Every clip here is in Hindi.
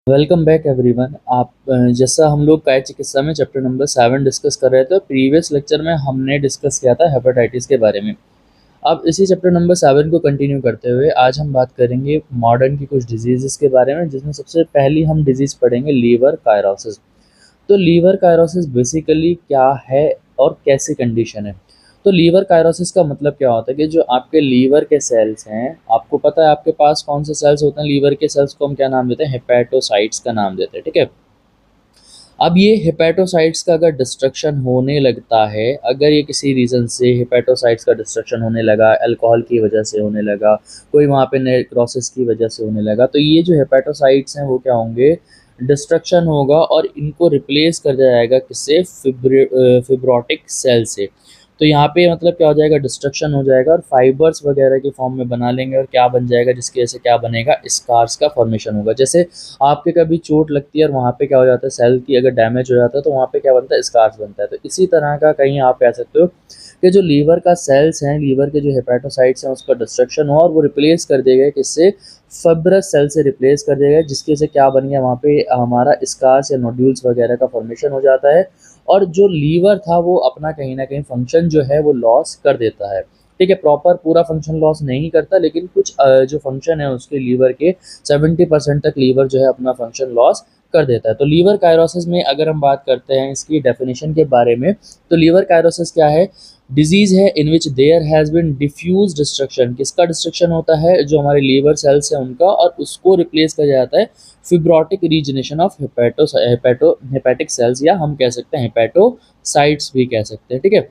Welcome back everyone. आप जैसा हम लोग काय चिकित्सा में चैप्टर नंबर 7 डिस्कस कर रहे थे, प्रीवियस लेक्चर में हमने डिस्कस किया था हेपेटाइटिस के बारे में। अब इसी चैप्टर नंबर 7 को कंटिन्यू करते हुए आज हम बात करेंगे मॉडर्न की कुछ डिजीज़ के बारे में, जिसमें सबसे पहली हम डिजीज़ पढ़ेंगे लीवर कायरोसिस। तो लीवर कायरोसिस बेसिकली क्या है और कैसी कंडीशन है? तो लीवर कायरोसिस का मतलब क्या होता है कि जो आपके लीवर के सेल्स हैं, आपको पता है आपके पास कौन से सेल्स होते हैं? लीवर के सेल्स को हम क्या नाम देते हैं? हेपेटोसाइट्स का नाम देते हैं, ठीक है। अब ये हेपेटोसाइट्स का अगर डिस्ट्रक्शन होने लगता है, अगर ये किसी रीज़न से हेपेटोसाइट्स का डिस्ट्रक्शन होने लगा, अल्कोहल की वजह से होने लगा, कोई वहाँ पे नेक्रोसिस की वजह से होने लगा, तो ये जो हेपेटोसाइट्स हैं वो क्या होंगे? डिस्ट्रक्शन होगा और इनको रिप्लेस कर दिया जाएगा किससे? फिब्रोटिक सेल से। तो यहाँ पे मतलब क्या हो जाएगा? डिस्ट्रक्शन हो जाएगा और फाइबर्स वगैरह की फॉर्म में बना लेंगे और क्या बन जाएगा? जिसकी वजह से क्या बनेगा? स्कार्स का फॉर्मेशन होगा। जैसे आपके कभी चोट लगती है और वहाँ पे क्या हो जाता है? सेल की अगर डैमेज हो जाता है तो वहाँ पे क्या बनता है? स्कार्स बनता है। तो इसी तरह का कहीं आप कह सकते हो कि जो लीवर का सेल्स हैं, लीवर के जो हेपेटोसाइट्स हैं, उसका डिस्ट्रक्शन हुआ और वो रिप्लेस कर दिए गए किससे? फिब्रस सेल से रिप्लेस कर दिया गया, जिसकी वजह से क्या बन गया? वहाँ पे हमारा स्कार्स या नोड्यूल्स वगैरह का फॉर्मेशन हो जाता है और जो लीवर था वो अपना कहीं न कहीं फंक्शन जो है वो लॉस कर देता है। ठीक है, प्रॉपर पूरा फंक्शन लॉस नहीं करता, लेकिन कुछ जो फंक्शन है उसके लीवर के 70% तक लीवर जो है अपना फंक्शन लॉस कर देता है। तो लीवर कायरोसिस में अगर हम बात करते हैं इसकी डेफिनेशन के बारे में, तो लीवर कायरोसिस क्या है? डिजीज है in which there has been diffuse destruction. किसका डिस्ट्रक्शन होता है? जो हमारे लीवर सेल्स है उनका, और उसको रिप्लेस कर जाता है फिब्रोटिक रीजनेशन ऑफ हेपेटिक सेल्स, या हम कह सकते हैं हेपेटोसाइट्स भी कह सकते हैं, ठीक है।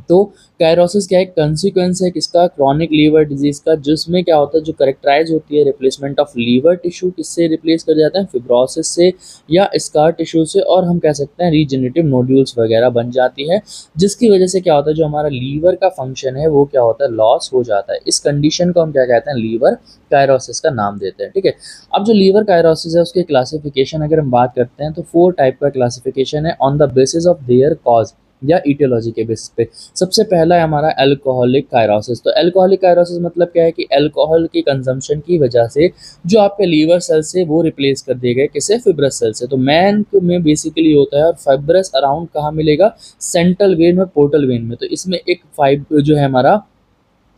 तो कायरोसिस क्या है? कंसिक्वेंस है किसका? क्रॉनिक लीवर डिजीज का, जिसमें क्या होता है? जो करेक्टराइज होती है रिप्लेसमेंट ऑफ लीवर टिश्यू, किससे रिप्लेस कर जाता है? फिब्रोसिस से या स्कार टिश्यू से, और हम कह सकते हैं रीजनरेटिव नोड्यूल्स वगैरह बन जाती है, जिसकी वजह से क्या होता है? जो हमारा लीवर का फंक्शन है वो क्या होता है? लॉस हो जाता है। इस कंडीशन को हम क्या कहते हैं? लीवर कायरोसिस का नाम देते हैं, ठीक है। अब जो लीवर कायरोसिस है उसके क्लासिफिकेशन अगर हम बात करते हैं तो 4 टाइप का क्लासिफिकेशन है on the basis of their cause या ईटियोलॉजी के बेसिस पे। सबसे पहला है हमारा अल्कोहलिक कायरोसिस। तो अल्कोहलिक कायरोसिस मतलब क्या है कि अल्कोहल की कंजम्पशन की वजह से जो आपके लीवर सेल्स है वो रिप्लेस कर दिए गए किससे? फिब्रस सेल से। तो मैन में बेसिकली होता है, और फाइब्रस अराउंड कहाँ मिलेगा? सेंट्रल वेन और पोर्टल वेन में। तो इसमें एक फाइब जो है हमारा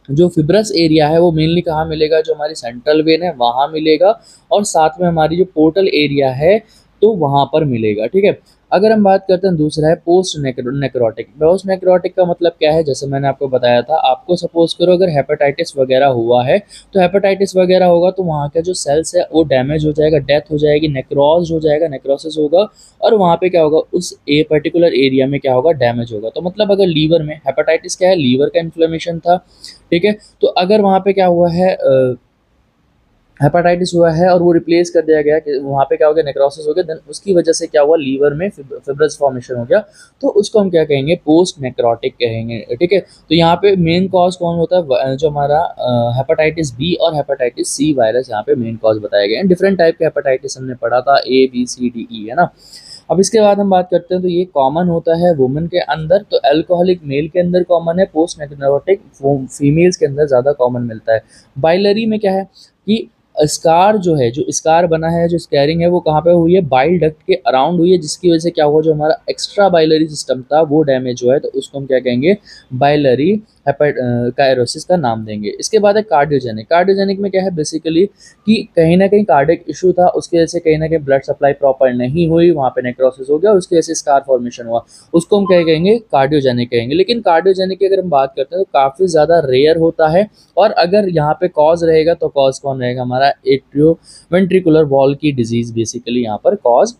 जो फिब्रस एरिया है वो मेनली कहाँ मिलेगा? जो हमारी सेंट्रल वेन है वहाँ मिलेगा, और साथ में हमारी जो पोर्टल एरिया है तो वहाँ पर मिलेगा, ठीक है। अगर हम बात करते हैं, दूसरा है पोस्ट नेक्रोटिक। पोस्ट नेक्रोटिक का मतलब क्या है? जैसे मैंने आपको बताया था, आपको सपोज करो अगर हेपेटाइटिस वगैरह हुआ है, तो हेपेटाइटिस वगैरह होगा तो वहाँ का जो सेल्स है वो डैमेज हो जाएगा, डेथ हो जाएगी, नेक्रोज हो जाएगा, नेक्रोसिस होगा, और वहाँ पे क्या होगा? उस पर्टिकुलर एरिया में क्या होगा? डैमेज होगा। तो मतलब अगर लीवर में हेपेटाइटिस क्या है? लीवर का इन्फ्लेमेशन था, ठीक है। तो अगर वहाँ पे क्या हुआ है? हेपेटाइटिस हुआ है और वो रिप्लेस कर दिया गया कि वहाँ पे क्या हो गया? नेक्रोसिस हो गया, देन उसकी वजह से क्या हुआ? लीवर में फिब्रस फॉर्मेशन हो गया, तो उसको हम क्या कहेंगे? पोस्ट नेक्रोटिक कहेंगे, ठीक है। तो यहाँ पे मेन कॉज कौन होता है? जो हमारा हेपेटाइटिस बी और हेपेटाइटिस सी वायरस यहाँ पे मेन कॉज बताए गए हैं। डिफरेंट टाइप के हेपेटाइटिस हमने पढ़ा था, A B C D E, है ना। अब इसके बाद हम बात करते हैं, तो ये कॉमन होता है वुमेन के अंदर, तो अल्कोहलिक मेल के अंदर कॉमन है, पोस्ट नेक्रोटिक फीमेल्स के अंदर ज़्यादा कॉमन मिलता है। बाइलरी में क्या है कि स्कार जो है, जो स्कार बना है, जो स्कैरिंग है वो कहाँ पे हुई है? बाइल डक्ट के अराउंड हुई है, जिसकी वजह से क्या हुआ? जो हमारा एक्स्ट्रा बाइलरी सिस्टम था वो डैमेज हुआ है, तो उसको हम क्या कहेंगे? बाइलरी कायरोसिस का नाम देंगे। इसके बाद है कार्डियोजेनिक। कार्डियोजेनिक में क्या है बेसिकली कि कहीं ना कहीं कार्डियक इशू था, उसकी वजह से कहीं ना कहीं ब्लड सप्लाई प्रॉपर नहीं हुई, वहाँ पे नेक्रोसिस हो गया, उसकी वजह से स्कार फॉर्मेशन हुआ, उसको हम क्या कहेंगे? कार्डियोजेनिक कहेंगे। लेकिन कार्डियोजेनिक की अगर हम बात करते हैं तो काफ़ी ज़्यादा रेयर होता है, और अगर यहाँ पे कॉज रहेगा तो कॉज कौन रहेगा? हमारा एट्रियो वेंट्रिकुलर वॉल की डिजीज बेसिकली यहाँ पर कॉज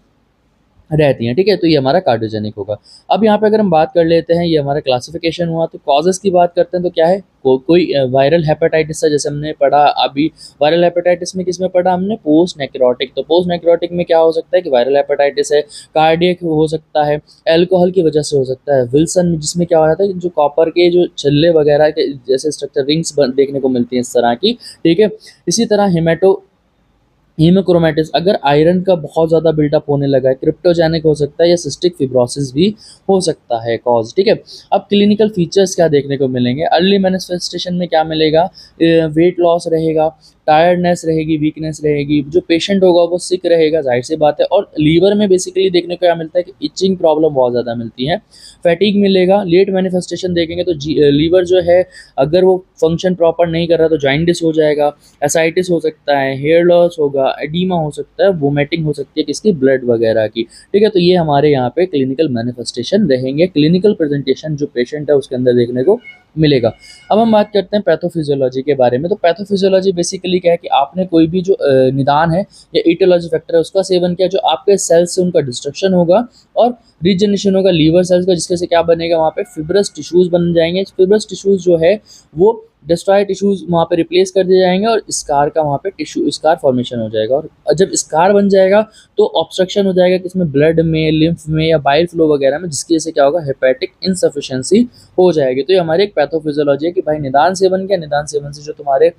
रहती हैं, ठीक है। तो ये हमारा कार्डियोजेनिक होगा। अब यहाँ पे अगर हम बात कर लेते हैं, ये हमारा क्लासिफिकेशन हुआ, तो कॉजेस की बात करते हैं तो क्या है? कोई वायरल हेपेटाइटिस है, जैसे हमने पढ़ा अभी। वायरल हेपेटाइटिस में किस में पढ़ा हमने? Post necrotic. तो पोस्ट नेक्रोटिक में क्या हो सकता है कि वायरल हेपेटाइटिस है, कार्डियक हो सकता है, अल्कोहल की वजह से हो सकता है, विल्सन जिसमें क्या हो जाता है, जो कॉपर के जो छिल्ले वगैरह के जैसे स्ट्रक्चर रिंग्स देखने को मिलती हैं इस तरह की, ठीक है। इसी तरह हीमोक्रोमेटिस, अगर आयरन का बहुत ज़्यादा बिल्टअप होने लगा है, क्रिप्टोजेनिक हो सकता है, या सिस्टिक फिब्रोसिस भी हो सकता है कॉज, ठीक है। अब क्लिनिकल फीचर्स क्या देखने को मिलेंगे? अर्ली मैनिफेस्टेशन में क्या मिलेगा? वेट लॉस रहेगा, टायर्डनेस रहेगी, वीकनेस रहेगी, जो पेशेंट होगा वो सिक रहेगा, जाहिर सी बात है। और लीवर में बेसिकली देखने को क्या मिलता है कि इचिंग प्रॉब्लम बहुत ज़्यादा मिलती है, फैटीग मिलेगा। लेट मैनिफेस्टेशन देखेंगे तो लीवर जो है अगर वो फंक्शन प्रॉपर नहीं कर रहा तो जॉइंटिस हो जाएगा, एसाइटिस हो सकता है, हेयर लॉस होगा, एडीमा हो सकता है, वोमिटिंग हो सकती है किसकी, ब्लड वगैरह की। ठीक है, तो ये हमारे यहाँ पे क्लिनिकल मैनिफेस्टेशन रहेंगे, क्लिनिकल प्रेजेंटेशन जो पेशेंट है उसके अंदर देखने को मिलेगा। अब हम बात करते हैं पैथोफिजियोलॉजी के बारे में। तो पैथोफिजियोलॉजी बेसिकली क्या है कि आपने कोई भी जो निदान है या ईटियोलॉजी फैक्टर है उसका सेवन किया, जो आपके सेल्स से उनका डिस्ट्रक्शन होगा और रीजनरेशन होगा लीवर सेल्स का, जिसके से क्या बनेगा, वहाँ पे फिब्रस टिश्यूज बन जाएंगे। फिब्रस टिश्यूज जो है वो डिस्ट्रॉय टिश्यूज वहाँ पे रिप्लेस कर दिए जाएंगे और स्कार का वहाँ पे टिश्यू स्कार फॉर्मेशन हो जाएगा। और जब स्कार बन जाएगा तो ऑब्स्ट्रक्शन हो जाएगा किसमें, ब्लड में, लिम्फ में या बाइल फ्लो वगैरह में, जिसकी वजह से क्या होगा, हेपेटिक इनसफिशिएंसी हो जाएगी। तो ये हमारी एक पैथोफिजियोलॉजी है कि भाई निदान सेवन क्या, निदान सेवन से जो तुम्हारे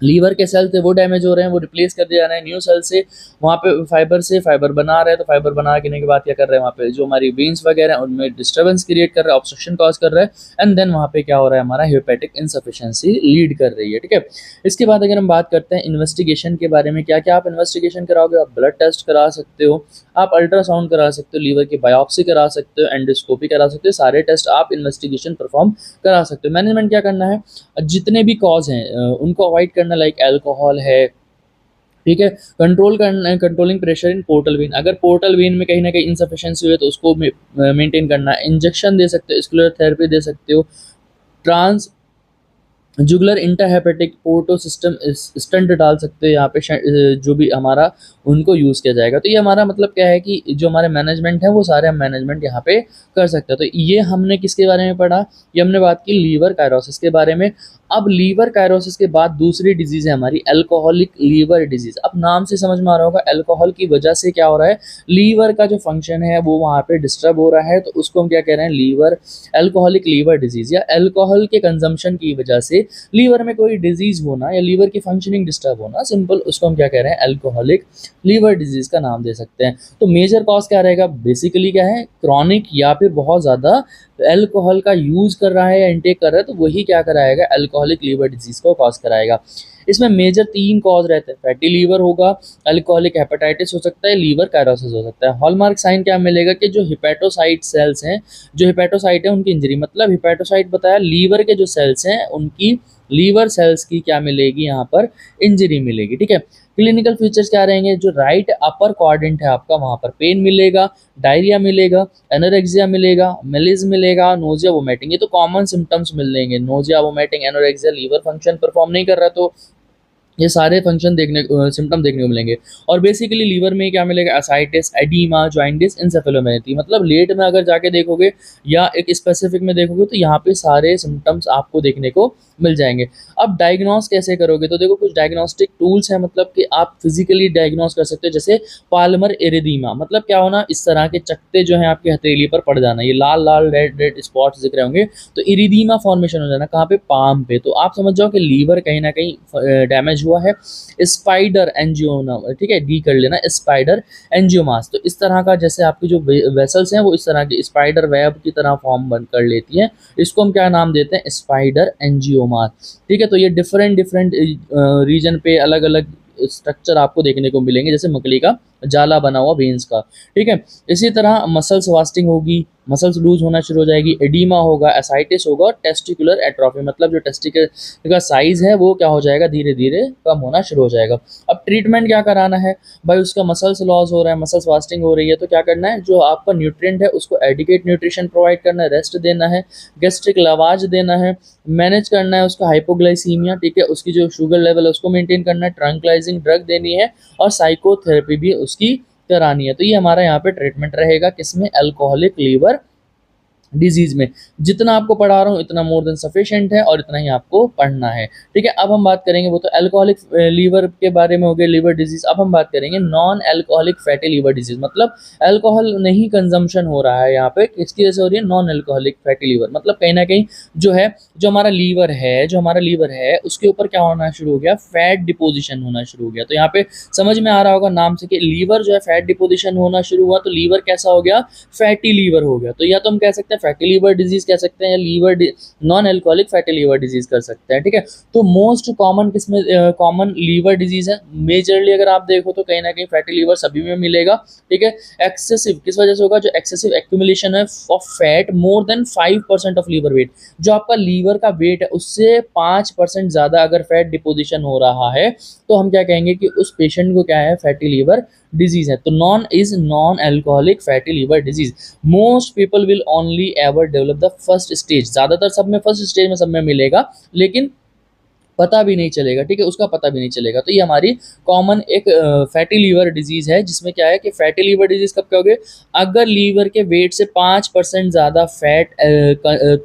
लीवर के सेल थे वो डैमेज हो रहे हैं, वो रिप्लेस कर दिया जा रहे हैं न्यू सेल से, वहाँ पे फाइबर से फाइबर बना रहे हैं, तो फाइबर बना के बाद क्या कर रहे हैं, वहाँ पे जो हमारी वेन्स वगैरह हैं उनमें डिस्टर्बेंस क्रिएट कर रहा है, ऑब्स्ट्रक्शन कॉज कर रहा है, एंड देन वहाँ पे क्या हो रहा है, हमारा हेपेटिक इनसफिशिएंसी लीड कर रही है। ठीक है, इसके बाद अगर हम बात करते हैं इन्वेस्टिगेशन के बारे में, क्या क्या आप इन्वेस्टिगेशन कराओगे, आप ब्लड टेस्ट करा सकते हो, आप अल्ट्रासाउंड करा सकते हो, लीवर की बायोप्सी करा सकते हो, एंडोस्कोपी करा सकते हो, सारे टेस्ट आप इन्वेस्टिगेशन परफॉर्म करा सकते हो। मैनेजमेंट क्या करना है, जितने भी कॉज हैं उनको अवॉइड करना, लाइक अल्कोहल है, ठीक है, कंट्रोल करना है, controlling pressure in portal vein, अगर पोर्टल वेन में कहीं ना कहीं इंसफिशिएंसी हुई है तो उसको मेंटेन करना है, इंजेक्शन दे सकते हो, स्क्लेरोथेरेपी दे सकते हो, trans jugular intrahepatic porto system stent डाल सकते हैं यहाँ पे, जो भी हमारा उनको यूज़ किया जाएगा। तो ये हमारा मतलब क्या है कि जो हमारे मैनेजमेंट है वो सारे हम मैनेजमेंट यहाँ पे कर सकते हैं। तो ये हमने किसके बारे में पढ़ा, ये हमने बात की लीवर कायरोसिस के बारे में। अब लीवर कायरोसिस के बाद दूसरी डिजीज़ है हमारी अल्कोहलिक लीवर डिजीज़। अब नाम से समझ में आ रहा होगा अल्कोहल की वजह से क्या हो रहा है, लीवर का जो फंक्शन है वो वहाँ पे डिस्टर्ब हो रहा है, तो उसको हम क्या कह रहे हैं, लीवर अल्कोहलिक लीवर डिजीज़, या अल्कोहल के कंजम्पशन की वजह से लीवर में कोई डिजीज़ होना या लीवर की फंक्शनिंग डिस्टर्ब होना, सिंपल उसको हम क्या कह रहे हैं, अल्कोहलिक लीवर डिजीज़ का नाम दे सकते हैं। तो मेजर कॉज क्या रहेगा, बेसिकली क्या है, क्रॉनिक या फिर बहुत ज़्यादा अल्कोहल का यूज़ कर रहा है या इंटेक कर रहा है, तो वही क्या कराएगा, अल्कोहलिक लीवर डिजीज़ को कॉज कराएगा। इसमें मेजर 3 कॉज रहते हैं, फैटी लीवर होगा, अल्कोहलिक हेपेटाइटिस हो सकता है, लीवर कायरोसिस हो सकता है। हॉलमार्क साइन क्या मिलेगा कि जो हिपेटोसाइट सेल्स हैं, जो हिपेटोसाइट है उनकी इंजरी, मतलब हिपेटोसाइट बताया, लीवर के जो सेल्स हैं उनकी, लीवर सेल्स की क्या मिलेगी, यहाँ पर इंजरी मिलेगी। ठीक है, क्लिनिकल फीचर्स क्या रहेंगे, जो राइट अपर क्वाड्रेंट है आपका वहाँ पर पेन मिलेगा, डायरिया मिलेगा, एनोरेक्सिया मिलेगा, मेलिज मिलेगा, नोजिया वोमिटिंग, ये तो कॉमन सिम्टम्स मिलेंगे, nausea vomiting anorexia, liver function perform नहीं कर रहा तो ये सारे फंक्शन सिम्टम देखने को मिलेंगे। और बेसिकली लीवर में क्या मिलेगा, एसाइटिस, एडीमा, जॉइंटिस, एन्सेफेलोपैथी, मतलब लेट में अगर जाके देखोगे या एक स्पेसिफिक में देखोगे तो यहाँ पे सारे सिम्टम्स आपको देखने को मिल जाएंगे। अब डायग्नोस कैसे करोगे, तो देखो कुछ डायग्नोस्टिक टूल्स हैं, मतलब कि आप फिजिकली डायग्नोस कर सकते हो, जैसे पाल्मर एरिदीमा, मतलब क्या होना, इस तरह के चकते जो हैं आपकी हथेली पर पड़ जाना, ये लाल लाल रेड रेड स्पॉट्स दिख रहे होंगे, तो इरिदीमा फॉर्मेशन हो जाना, कहाँ पे, पाम पे, तो आप समझ जाओ कि लीवर कहीं ना कहीं डैमेज हुआ है। स्पाइडर एंजियोमा, ठीक है, डी कर लेना, स्पाइडर एंजियोमास, तो इस तरह का, जैसे आपकी जो वेसल्स हैं वो इस तरह की स्पाइडर वेब की तरह फॉर्म बन कर लेती हैं, इसको हम क्या नाम देते हैं, स्पाइडर एंजियोमास। ठीक है, तो ये डिफरेंट डिफरेंट रीजन पे अलग अलग स्ट्रक्चर आपको देखने को मिलेंगे, जैसे मकड़ी का जाला बना हुआ वेन्स का। ठीक है, इसी तरह मसल्स वास्टिंग होगी, मसल्स लूज होना शुरू हो जाएगी, एडीमा होगा, एसाइटिस होगा, और टेस्टिकुलर एट्रोफी, मतलब जो टेस्टिकल का साइज है वो क्या हो जाएगा, धीरे धीरे कम होना शुरू हो जाएगा। अब ट्रीटमेंट क्या कराना है भाई, उसका मसल्स लॉस हो रहा है, मसल्स वास्टिंग हो रही है, तो क्या करना है, जो आपका न्यूट्रिएंट है उसको एडिकेट न्यूट्रिशन प्रोवाइड करना है, रेस्ट देना है, गैस्ट्रिक लवाज देना है, मैनेज करना है उसका हाइपोग्लाइसीमिया, ठीक है, उसकी जो शुगर लेवल है उसको मेंटेन करना है, ट्रंक्लाइजिंग ड्रग देनी है, और साइकोथेरेपी भी उसकी करानी है। तो ये हमारा यहाँ पे ट्रीटमेंट रहेगा किसमें, अल्कोहलिक लीवर डिजीज में। जितना आपको पढ़ा रहा हूँ इतना मोर देन सफिशिएंट है और इतना ही आपको पढ़ना है। ठीक है, अब हम बात करेंगे, वो तो अल्कोहलिक लीवर के बारे में हो गया, लीवर डिजीज। अब हम बात करेंगे non alcoholic fatty liver disease, मतलब अल्कोहल नहीं कंजम्पशन हो रहा है यहाँ पे, किसकी वजह से हो रही है, नॉन अल्कोहलिक फैटी लीवर, मतलब कहीं ना कहीं जो है, जो हमारा लीवर है उसके ऊपर क्या होना शुरू हो गया, फैट डिपोजिशन होना शुरू हो गया। तो यहाँ पे समझ में आ रहा होगा नाम से कि लीवर जो है फैट डिपोजिशन होना शुरू हुआ, तो लीवर कैसा हो गया, फैटी लीवर हो गया। तो या तो हम कह सकते हैं फैटी लीवर डिजीज कह सकते हैं, या non alcoholic fatty liver disease कर सकते हैं, ठीक है। तो मोस्ट कॉमन किसमें कॉमन लीवर डिजीज है, मेजरली अगर आप देखो तो कहीं ना कहीं फैटी लीवर सभी में मिलेगा, ठीक है। एक्सेसिव किस वजह से होगा, जो एक्सेसिव एक्यूमुलेशन है of fat more than 5% of liver weight, जो आपका लीवर का वेट है उससे 5% ज़्यादा अगर फैट डिपोजिशन हो रहा है तो हम क्या कहेंगे कि उस पेशेंट को क्या है, फैटी लीवर डिजीज है। तो non alcoholic fatty liver disease. Most people will only ever develop the first stage, ज़्यादातर सब में फर्स्ट स्टेज में सब में मिलेगा, लेकिन पता भी नहीं चलेगा, ठीक है, उसका पता भी नहीं चलेगा। तो ये हमारी कॉमन एक फैटी लीवर डिजीज है, जिसमें क्या है कि फैटी लीवर डिजीज कब क्या होगी, अगर लीवर के वेट से 5% ज़्यादा फैट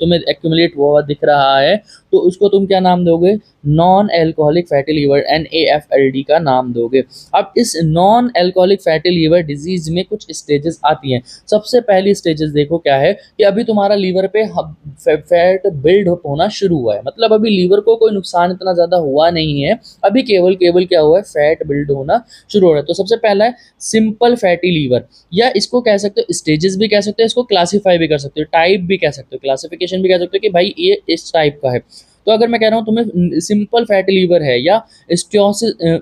तुम्हें एक्यूमुलेट हुआ दिख रहा है तो उसको तुम क्या नाम दोगे, non alcoholic fatty liver, NAFLD का नाम दोगे। अब इस non alcoholic fatty liver disease में कुछ स्टेजेस आती हैं। सबसे पहली स्टेजेस देखो क्या है कि अभी तुम्हारा लीवर पे फैट बिल्ड होना शुरू हुआ है, मतलब अभी लीवर को कोई नुकसान इतना ज़्यादा हुआ नहीं है, अभी केवल क्या हुआ है, फैट बिल्ड होना शुरू हो रहा है। तो सबसे पहला है सिंपल फैटी लीवर, या इसको कह सकते हो स्टेजेस भी कह सकते हो, इसको क्लासीफाई भी कर सकते हो, टाइप भी कह सकते हो, क्लासिफिकेशन भी कह सकते हो कि भाई ये इस टाइप का है। तो अगर मैं कह रहा हूँ तुम्हें सिंपल फैटी लीवर है या स्टियोसिस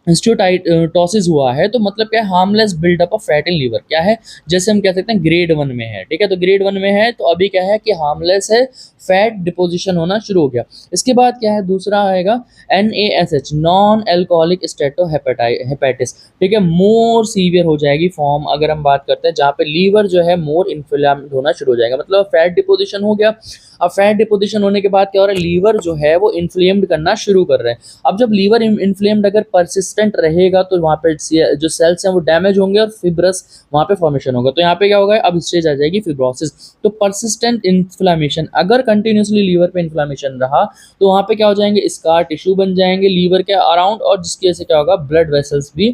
इंस्टीट्यूटाइटोसिस हुआ है, तो मतलब क्या है, harmless buildup of fat in liver, क्या है, जैसे हम कह सकते हैं ग्रेड 1 में है, ठीक है। तो ग्रेड 1 में है तो अभी क्या है कि हार्मलेस है, फैट डिपोजिशन होना शुरू हो गया। इसके बाद क्या है, दूसरा आएगा NaSH, नॉन एल्कोहलिक स्टेटोहेपेटाइटिस, ठीक है, मोर सीवियर हो जाएगी फॉर्म अगर हम बात करते हैं, जहाँ पे लीवर जो है मोर इन्फ्लेम्ड होना शुरू हो जाएगा, मतलब फैट डिपोजिशन हो गया। अब फैट डिपोजिशन होने के बाद क्या हो रहा है, लीवर जो है वो इन्फ्लेम्ड करना शुरू कर रहे हैं। अब जब लीवर इन्फ्लेम्ड अगर परसिस्टेंट रहेगा तो वहाँ पे जो सेल्स हैं वो डैमेज होंगे और फिब्रस वहाँ पे फॉर्मेशन होगा। तो यहाँ पे क्या होगा, अब स्टेज आ जाएगी फिब्रोसिस। तो परसिस्टेंट इन्फ्लामेशन, अगर कंटिन्यूसली लीवर पे इन्फ्लामेशन रहा तो वहाँ पे क्या हो जाएंगे, स्कार टिश्यू बन जाएंगे लीवर के अराउंड, और जिसकी वजह से क्या होगा, ब्लड वेसल्स भी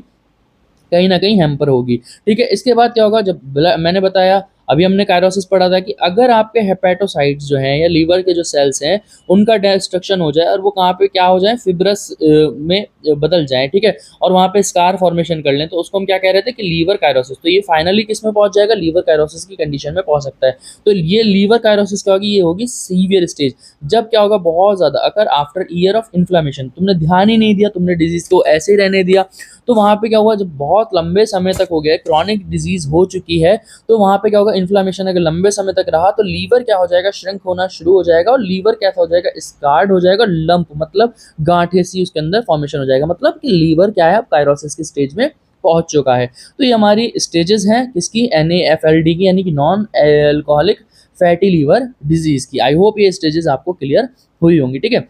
कहीं ना कहीं हैम्पर होगी, ठीक है। इसके बाद क्या होगा, जब मैंने बताया अभी हमने कायरोसिस पढ़ा था कि अगर आपके हेपेटोसाइट्स जो हैं या लीवर के जो सेल्स हैं उनका डिस्ट्रक्शन हो जाए और वो कहाँ पे क्या हो जाए, फिब्रस में बदल जाए, ठीक है, और वहाँ पे स्कार फॉर्मेशन कर लें, तो उसको हम क्या कह रहे थे कि लीवर कायरोसिस। तो ये फाइनली किस में पहुंच जाएगा, लीवर कायरोसिस की कंडीशन में पहुंच सकता है। तो ये लीवर कायरोसिस क्या होगी, ये होगी सीवियर स्टेज। जब क्या होगा, बहुत ज़्यादा, अगर आफ्टर ईयर ऑफ इन्फ्लामेशन तुमने ध्यान ही नहीं दिया, तुमने डिजीज को ऐसे ही रहने दिया, तो वहाँ पे क्या हुआ, जब बहुत लंबे समय तक हो गया, क्रॉनिक डिजीज हो चुकी है, तो वहाँ पे क्या होगा, इन्फ्लामेशन अगर लंबे समय तक रहा तो लीवर क्या हो जाएगा, श्रिंक होना शुरू हो जाएगा, और लीवर कैसा हो जाएगा, स्कार्ड हो जाएगा, लंप मतलब गांठे सी उसके अंदर फॉर्मेशन हो जाएगा, मतलब कि लीवर क्या है, अब कायरोसिस की स्टेज में पहुंच चुका है। तो ये हमारी स्टेजेस हैं किसकी, NAFLD की, यानी कि non alcoholic fatty liver disease की। आई होप ये स्टेजेस आपको क्लियर हुई होंगी, ठीक है।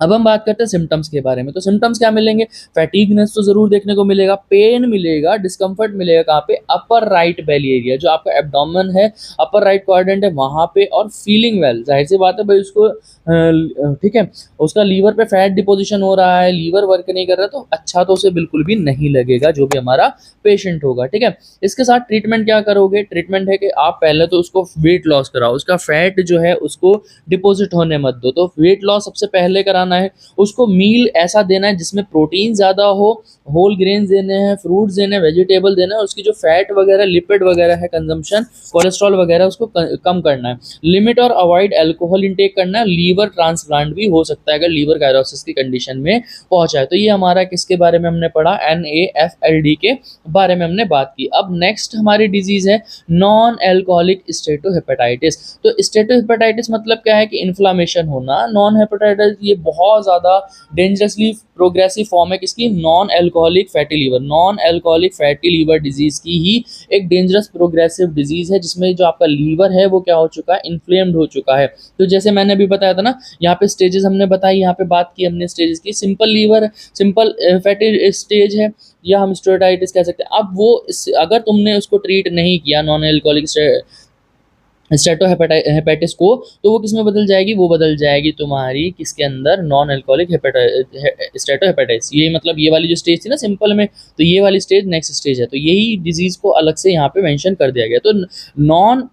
अब हम बात करते हैं सिम्टम्स के बारे में। तो सिम्टम्स क्या मिलेंगे, फैटीगनेस तो जरूर देखने को मिलेगा, पेन मिलेगा, डिस्कम्फर्ट मिलेगा, कहाँ पे, अपर राइट बेली एरिया, जो आपका एब्डोमेन है, अपर राइट क्वाड्रेंट है वहाँ पे, और फीलिंग वेल, जाहिर सी बात है भाई उसको ठीक है, उसका लीवर पे फैट डिपोजिशन हो रहा है, लीवर वर्क नहीं कर रहा, तो अच्छा तो उसे बिल्कुल भी नहीं लगेगा जो भी हमारा पेशेंट होगा, ठीक है। इसके साथ ट्रीटमेंट क्या करोगे, ट्रीटमेंट है कि आप पहले तो उसको वेट लॉस कराओ, उसका फैट जो है उसको डिपोजिट होने मत दो। तो वेट लॉस सबसे पहले कराना है, उसको मील ऐसा देना है जिसमें प्रोटीन ज़्यादा हो, होल ग्रेन्स देने हैं, फ्रूट्स देने हैं, वेजिटेबल देना है, उसकी जो फैट वगैरह, लिपिड वगैरह है कंजम्पशन, कोलेस्ट्रॉल वगैरह, उसको कम करना है। लिमिट और अवॉइड अल्कोहल इंटेक करना है। लीवर ट्रांसप्लांट भी हो सकता है अगर लीवर कायरोसिस की कंडीशन में पहुंचा है। तो ये हमारा किसके बारे में हमने पढ़ा, NAFLD के बारे में हमने बात की। अब नेक्स्ट हमारी डिजीज है नॉन एल्कोहलिक स्टेटोहेपेटाइटिस। तो स्टेटोहेपेटाइटिस मतलब क्या है कि इन्फ्लामेशन होना। नॉन हेपेटाइटिस ये बहुत ज़्यादा डेंजरसली प्रोग्रेसिव फॉर्म है किसकी, non alcoholic fatty liver, non alcoholic fatty liver disease की ही एक डेंजरस प्रोग्रेसिव डिजीज है, जिसमें जो आपका लीवर है वो क्या हो चुका है, इन्फ्लेम्ड हो चुका है। तो जैसे मैंने अभी बताया था ना, यहाँ पे स्टेजेस हमने बताई, यहाँ पे बात की हमने स्टेजेस की, simple liver, simple fatty stage है, या हम स्टेटोटाइटिस कह सकते हैं। अब वो अगर तुमने उसको ट्रीट नहीं किया नॉन एल्कोहलिक स्टेटोहेपेटाइटिस को, तो वो किस में बदल जाएगी, वो बदल जाएगी तुम्हारी किसके अंदर, नॉन एल्कोहलिक स्टेटोहेपेटाइटिस। ये मतलब ये वाली जो स्टेज थी ना सिंपल में, तो ये वाली स्टेज नेक्स्ट स्टेज है। तो यही डिजीज को अलग से यहाँ पे मेंशन कर दिया गया। तो नॉन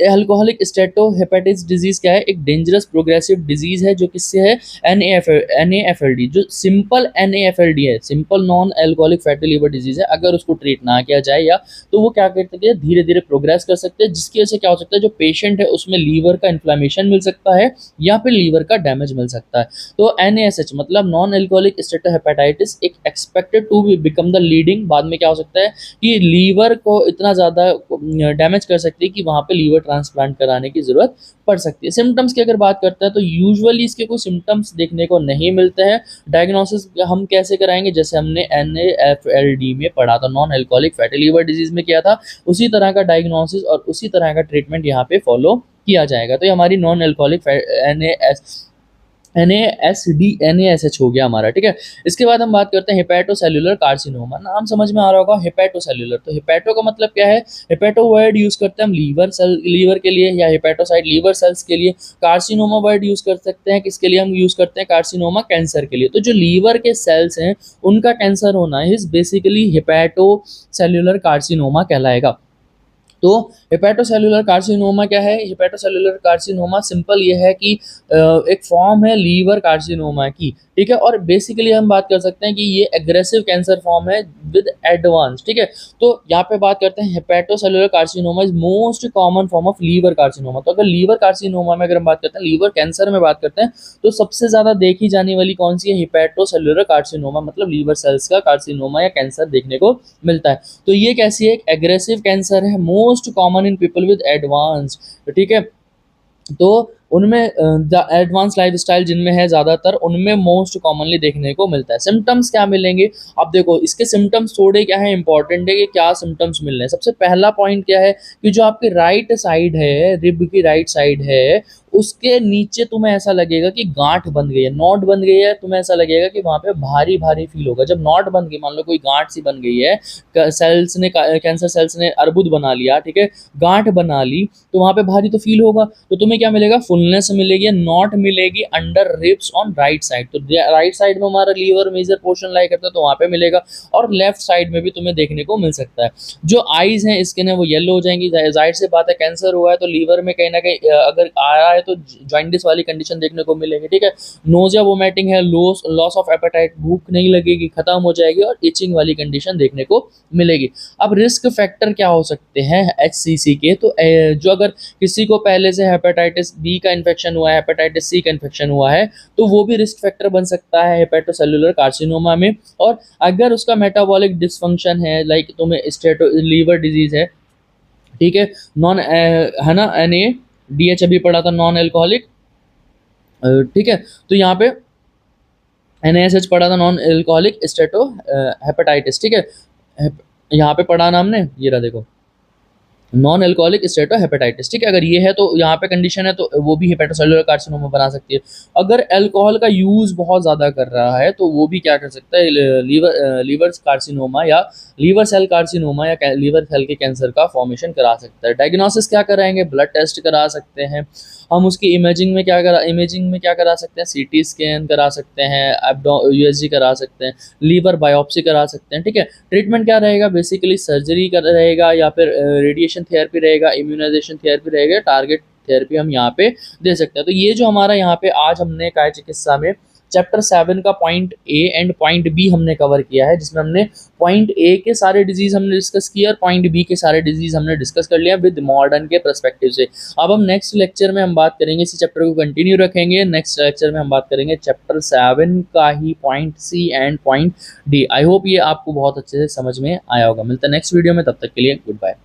अल्कोहलिक स्टेटोहेपेटाइटिस डिजीज क्या है, एक डेंजरस प्रोग्रेसिव डिजीज है जो किससे है, NAFLD, जो सिंपल NAFLD है, simple non alcoholic fatty liver disease है। अगर उसको ट्रीट ना किया जाए या तो वो क्या कर सकते हैं, धीरे धीरे प्रोग्रेस कर सकते हैं, जिसकी वजह से क्या हो सकता है, जो पेशेंट है उसमें लीवर का इन्फ्लेमेशन मिल सकता है या फिर लीवर का डैमेज मिल सकता है। तो NASH मतलब नॉन अल्कोहलिक स्टेटोहेपेटाइटिस एक expected to become the leading, बाद में क्या हो सकता है कि लीवर को इतना ज़्यादा डैमेज कर सकती है कि वहाँ पे लीवर ट्रांसप्लांट कराने की ज़रूरत पड़ सकती है। सिम्टम्स की अगर बात करते हैं तो यूजुअली इसके कोई सिम्टम्स देखने को नहीं मिलते हैं। डायग्नोसिस हम कैसे कराएंगे, जैसे हमने NAFLD में पढ़ा था, non alcoholic fatty liver disease में किया था, उसी तरह का डायग्नोसिस और उसी तरह का ट्रीटमेंट यहाँ पे फॉलो किया जाएगा। तो ये हमारी नॉन अल्कोहलिक NASH हो गया हमारा, ठीक है। इसके बाद हम बात करते हैं हेपेटोसेल्युलर कार्सिनोमा। नाम समझ में आ रहा होगा, हेपेटोसेल्युलर, तो हेपेटो का मतलब क्या है, हेपेटो वर्ड यूज करते हैं हम लीवर के लिए, या हेपेटोसाइट लीवर सेल्स के लिए। कार्सिनोमा वर्ड यूज कर सकते हैं किसके लिए, हम यूज करते हैं कार्सिनोमा कैंसर के लिए। तो जो लीवर के सेल्स हैं उनका कैंसर होना इज बेसिकली हेपेटोसेल्युलर कार्सिनोमा कहलाएगा। तो हेपेटोसेल्युलर कार्सिनोमा क्या है, हेपेटोसेल्युलर कार्सिनोमा सिंपल ये है कि एक फॉर्म है लीवर कार्सिनोमा की, ठीक है। और बेसिकली हम बात कर सकते हैं कि ये एग्रेसिव कैंसर फॉर्म है विद एडवांस, ठीक है। तो यहाँ पे बात करते हैं hepatocellular carcinoma is most common form of liver carcinoma. तो अगर लीवर कार्सिनोमा में अगर हम बात करते हैं, लीवर कैंसर में बात करते हैं, तो सबसे ज्यादा देखी जाने वाली कौन सी है, हेपेटोसेल्युलर कार्सिनोमा, मतलब लीवर सेल्स का कार्सिनोमा या कैंसर देखने को मिलता है। तो ये कैसी है, एक एग्रेसिव कैंसर है, most common in people with advance, ठीक है। तो उनमें एडवांस लाइफस्टाइल जिनमें है ज़्यादातर, उनमें मोस्ट कॉमनली देखने को मिलता है। सिम्टम्स क्या मिलेंगे, अब देखो इसके सिम्टम्स थोड़े क्या है, इंपॉर्टेंट है कि क्या सिम्टम्स मिल रहे हैं। सबसे पहला पॉइंट क्या है कि जो आपकी राइट साइड है, रिब की राइट साइड है, उसके नीचे तुम्हें ऐसा लगेगा कि गांठ बन गई है, नॉट बन गई है, तुम्हें ऐसा लगेगा कि वहाँ पे भारी भारी फील होगा। जब नॉट बन गई, मान लो कोई गांठ सी बन गई है, सेल्स ने, कैंसर सेल्स ने अर्बुद बना लिया, ठीक है, गांठ बना ली, तो वहाँ पे भारी तो फील होगा। तो तुम्हें क्या मिलेगा, फुलनेस मिलेगी, नॉट मिलेगी under ribs on right side. तो राइट साइड में हमारा लीवर मेजर पोर्शन लाई करता है, तो वहाँ पे मिलेगा, और लेफ्ट साइड में भी तुम्हें देखने को मिल सकता है। जो आईज हैं इसके ने वो येलो हो जाएंगी, जाहिर सी बात है, कैंसर हुआ है तो लीवर में कहीं ना कहीं अगर आ रहा है तो जॉइंटिस वाली कंडीशन देखने को मिलेगी, ठीक है। नोजिया वोमिटिंग है, लॉस ऑफ एपेटाइट, भूख नहीं लगेगी, खत्म हो जाएगी, और इचिंग वाली कंडीशन देखने को मिलेगी। अब रिस्क फैक्टर क्या हो सकते हैं HCC के, तो जो अगर किसी को पहले से हेपेटाइटिस बी का इन्फेक्शन हुआ है, हेपेटाइटिस सी का इन्फेक्शन हुआ है, तो वो भी रिस्क फैक्टर बन सकता है हेपेटोसेल्युलर कार्सिनोमा में। और अगर उसका मेटाबॉलिक डिसफंक्शन है, लाइक तुम्हें स्टेटो लीवर डिजीज है, ठीक है, नॉन है ना, NADH अभी पढ़ा था, नॉन अल्कोहलिक, ठीक है। तो यहाँ पे NaSH पढ़ा था, नॉन अल्कोहलिक स्टेटो हेपेटाइटिस, ठीक है। यहाँ पे पढ़ा ना हमने, ये रहा देखो, नॉन अल्कोहलिक स्टेटोहेपेटाइटिस, ठीक है। अगर ये है तो यहाँ पे कंडीशन है, तो वो भी हेपेटोसेल्युलर कार्सिनोमा बना सकती है। अगर अल्कोहल का यूज बहुत ज़्यादा कर रहा है तो वो भी क्या कर सकता है, लीवर कार्सिनोमा या लीवर सेल कार्सिनोमा या लीवर सेल के कैंसर का फॉर्मेशन करा सकता है। डायग्नोसिस क्या कराएंगे, ब्लड टेस्ट करा सकते हैं हम, उसकी इमेजिंग में क्या करा सकते हैं, CT स्कैन करा सकते हैं, USG करा सकते हैं, लीवर बायोप्सी करा सकते हैं, ठीक है। ट्रीटमेंट क्या रहेगा, बेसिकली सर्जरी का रहेगा, या फिर रेडिएशन थेरेपी रहेगा, इम्यूनाइजेशन थेरेपी रहेगा, टारगेट थेरेपी हम यहाँ पे दे सकते हैं। तो ये जो हमारा यहाँ पे आज हमने काय चिकित्सा में चैप्टर 7 का point A and point B हमने कवर किया है, जिसमें हमने पॉइंट A के सारे डिजीज हमने डिस्कस किया और पॉइंट B के सारे डिजीज हमने डिस्कस कर लिया विद मॉडर्न के पर्सपेक्टिव से। अब हम नेक्स्ट लेक्चर में हम बात करेंगे, इसी चैप्टर को कंटिन्यू रखेंगे। नेक्स्ट लेक्चर में हम बात करेंगे चैप्टर 7 का ही point C and point D। I hope ये आपको बहुत अच्छे से समझ में आया होगा। मिलता है नेक्स्ट वीडियो में, तब तक के लिए गुड बाय।